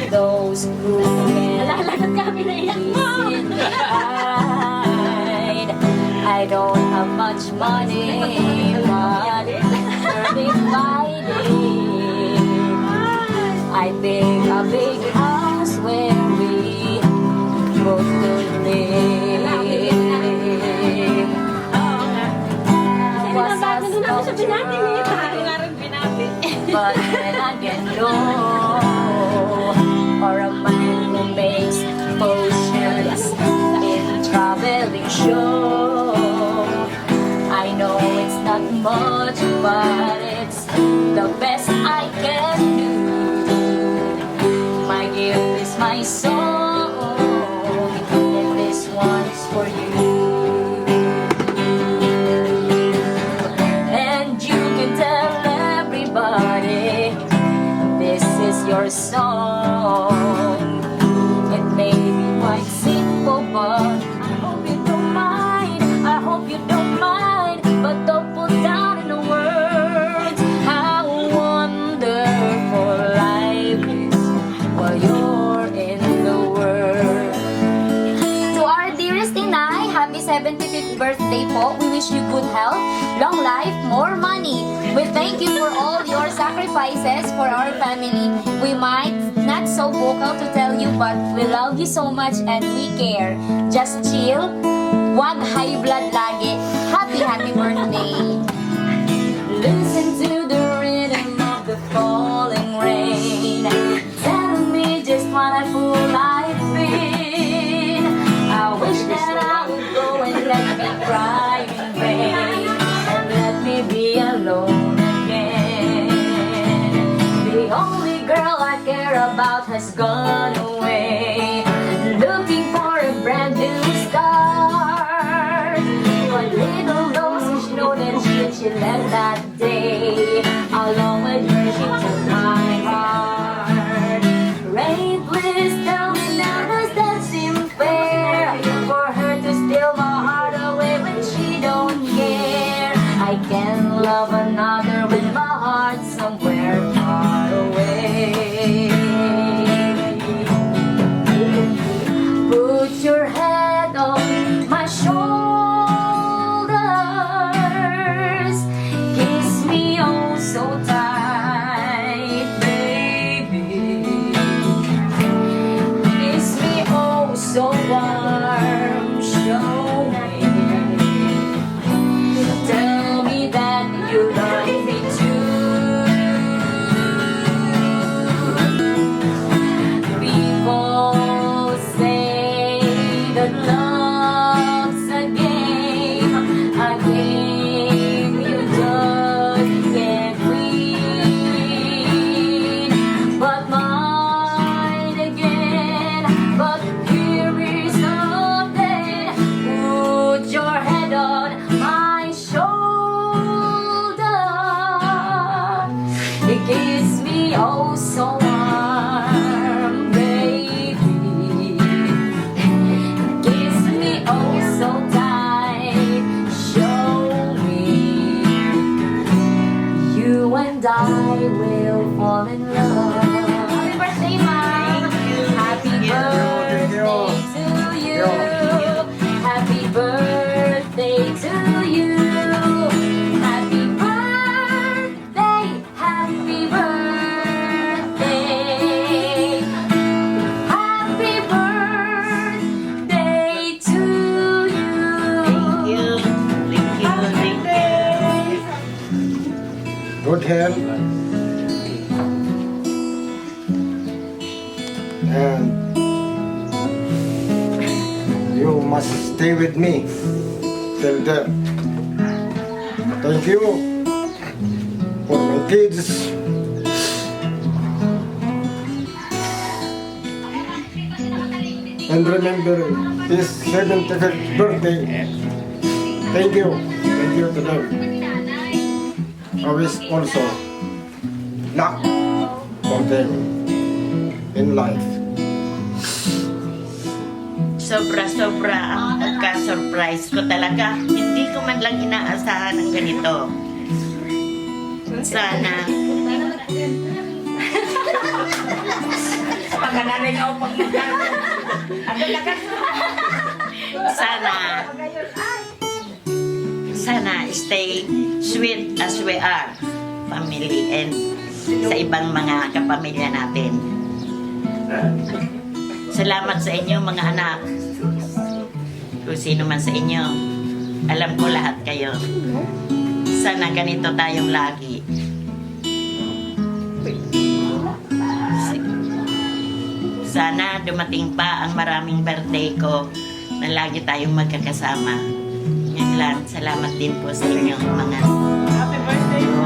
those who can hide. I don't have much money, but we're divided. I think a big house where we both could live. Was a sculpture, but when I get low, or a man who makes potions in traveling show. I know it's not much, but it's the best I can do. My gift is my song, and this one's for you. And you can tell everybody this is your song. It may be quite simple, but I hope you don't mind. I hope you don't mind, but don't put down in the words how wonderful life is while you're in the world. To our dearest Inay, happy 75th birthday po. We wish you good health, long life, more money. We thank you for all your sacrifices for our family. We might not so vocal to tell you, but we love you so much and we care. Just chill. Wag high blood lagi. Happy, happy birthday. Listen to the rhythm of the falling rain. Tell me just what a fool I've been. I wish that I would go and let me cry in vain. And let me be alone again. The only girl I care about has gone away, looking for a brand new start. But little knows she know that she left that day. Along with her she took my heart. Rain, please tell me now, does that seem fair? For her to steal my heart away when she don't care. I can love another with my heart somewhere far away. Put your head on my shoulders. Kiss me oh so tight, baby. Kiss me oh so warm. Show me. Tell me that you love me too. People say that love's a game you just can't win. But mine again, but here is something. Put your head on my shoulder. It gives me oh so warm, baby. Kiss me oh so tight. Show me you and I will fall in love. Happy birthday, Mike. Happy birthday to you. Happy birthday to you. Happy birthday. Happy birthday. Happy birthday to you. Good health, and you must stay with me till then. Thank you for my kids. And remember his 75th birthday. Thank you to them. I wish also luck for them in life. Sobra-sobra ang pagka-surprise ko talaga. Hindi ko man lang inaasahan ng ganito. Sana Sana stay sweet as we are, family, and sa ibang mga kapamilya natin. Salamat sa inyo mga anak. Kung sino man sa inyo, alam ko lahat kayo. Sana ganito tayong lagi. Sana dumating pa ang maraming birthday ko na lagi tayong magkakasama. Yan lang. Salamat din po sa inyong mga Happy birthday po.